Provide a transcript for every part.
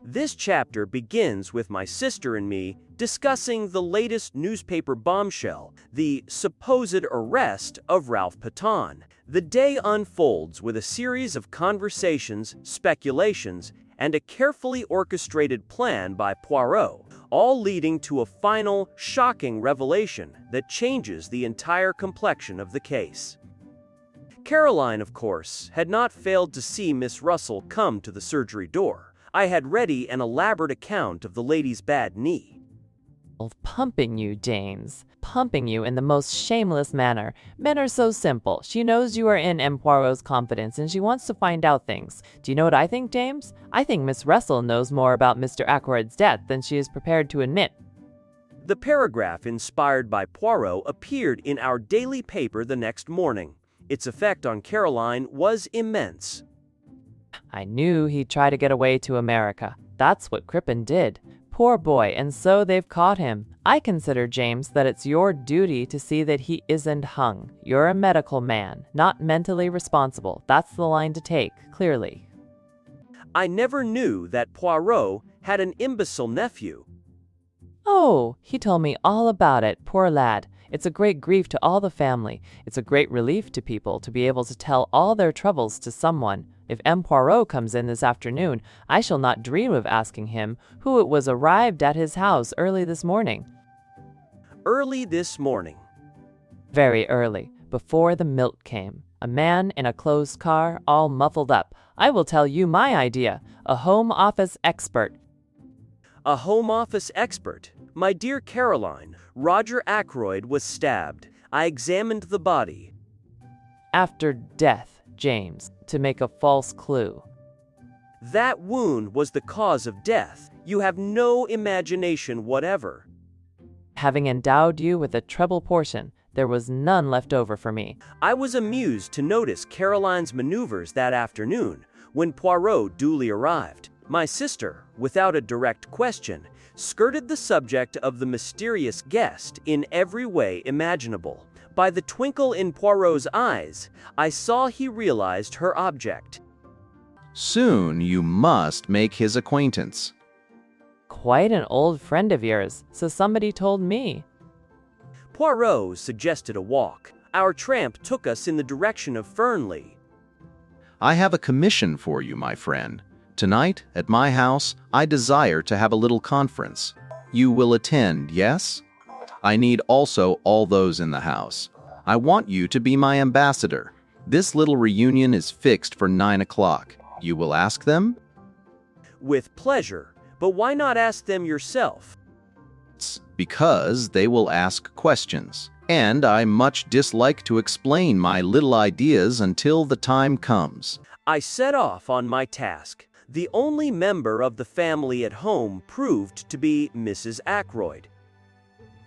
This chapter begins with my sister and me discussing the latest newspaper bombshell, the supposed arrest of Ralph Paton. The day unfolds with a series of conversations, speculations, and a carefully orchestrated plan by Poirot, all leading to a final, shocking revelation that changes the entire complexion of the case. Caroline, of course, had not failed to see Miss Russell come to the surgery door. I had ready an elaborate account of the lady's bad knee. Pumping you, James. Pumping you in the most shameless manner. Men are so simple. She knows you are in M. Poirot's confidence and she wants to find out things. Do you know what I think, James? I think Miss Russell knows more about Mr. Ackroyd's death than she is prepared to admit. The paragraph inspired by Poirot appeared in our daily paper the next morning. Its effect on Caroline was immense. I knew he'd try to get away to America. That's what Crippen did. Poor boy, and so they've caught him. I consider, James, that it's your duty to see that he isn't hung. You're a medical man, not mentally responsible. That's the line to take, clearly. I never knew that Poirot had an imbecile nephew. Oh, he told me all about it, poor lad. It's a great grief to all the family. It's a great relief to people to be able to tell all their troubles to someone. If M. Poirot comes in this afternoon, I shall not dream of asking him who it was arrived at his house early this morning. Early this morning. Very early, before the milk came. A man in a closed car, all muffled up. I will tell you my idea. A home office expert. A home office expert? My dear Caroline, Roger Ackroyd was stabbed. I examined the body. After death, James, to make a false clue. That wound was the cause of death. You have no imagination whatever. Having endowed you with a treble portion, there was none left over for me. I was amused to notice Caroline's maneuvers that afternoon when Poirot duly arrived. My sister, without a direct question, skirted the subject of the mysterious guest in every way imaginable. By the twinkle in Poirot's eyes, I saw he realized her object. Soon you must make his acquaintance. Quite an old friend of yours, so somebody told me. Poirot suggested a walk. Our tramp took us in the direction of Fernley. I have a commission for you, my friend. Tonight, at my house, I desire to have a little conference. You will attend, yes? I need also all those in the house. I want you to be my ambassador. This little reunion is fixed for 9 o'clock. You will ask them? With pleasure, but why not ask them yourself? Because they will ask questions, and I much dislike to explain my little ideas until the time comes. I set off on my task. The only member of the family at home proved to be Mrs. Ackroyd.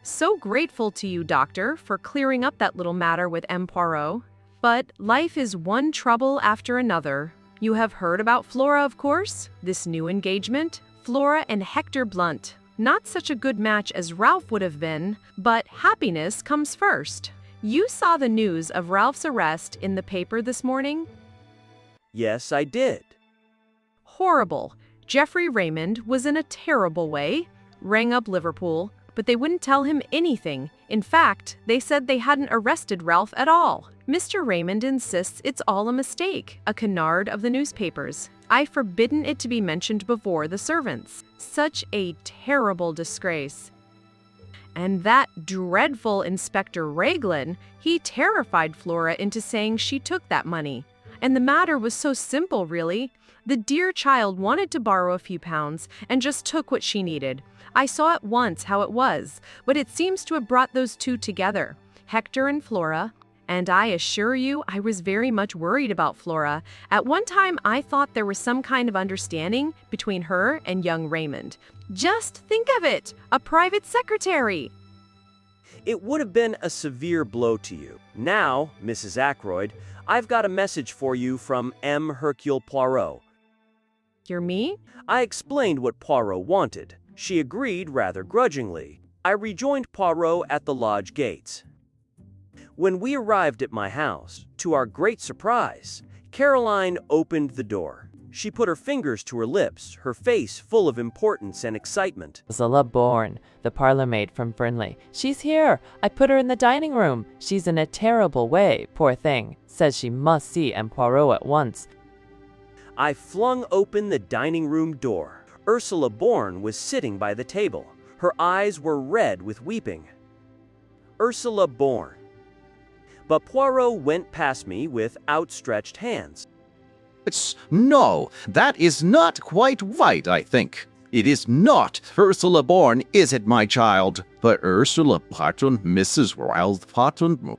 So grateful to you, Doctor, for clearing up that little matter with M. Poirot. But life is one trouble after another. You have heard about Flora, of course? This new engagement? Flora and Hector Blunt. Not such a good match as Ralph would have been, but happiness comes first. You saw the news of Ralph's arrest in the paper this morning? Yes, I did. Horrible. Geoffrey Raymond was in a terrible way. Rang up Liverpool, but they wouldn't tell him anything. In fact, they said they hadn't arrested Ralph at all. Mr. Raymond insists it's all a mistake, a canard of the newspapers. I've forbidden it to be mentioned before the servants. Such a terrible disgrace. And that dreadful Inspector Raglan, he terrified Flora into saying she took that money. And the matter was so simple, really. The dear child wanted to borrow a few pounds and just took what she needed. I saw at once how it was, but it seems to have brought those two together, Hector and Flora. And I assure you, I was very much worried about Flora. At one time, I thought there was some kind of understanding between her and young Raymond. Just think of it, a private secretary. It would have been a severe blow to you. Now, Mrs. Ackroyd, I've got a message for you from M. Hercule Poirot. You're me? I explained what Poirot wanted. She agreed rather grudgingly. I rejoined Poirot at the lodge gates. When we arrived at my house, to our great surprise, Caroline opened the door. She put her fingers to her lips, her face full of importance and excitement. Ursula Bourne, the parlor maid from Fernley. She's here. I put her in the dining room. She's in a terrible way, poor thing. Says she must see M. Poirot at once. I flung open the dining room door. Ursula Bourne was sitting by the table. Her eyes were red with weeping. Ursula Bourne. But Poirot went past me with outstretched hands. No, that is not quite right, I think. It is not Ursula Bourne, is it, my child? But Ursula Barton, Mrs. Ralph Barton.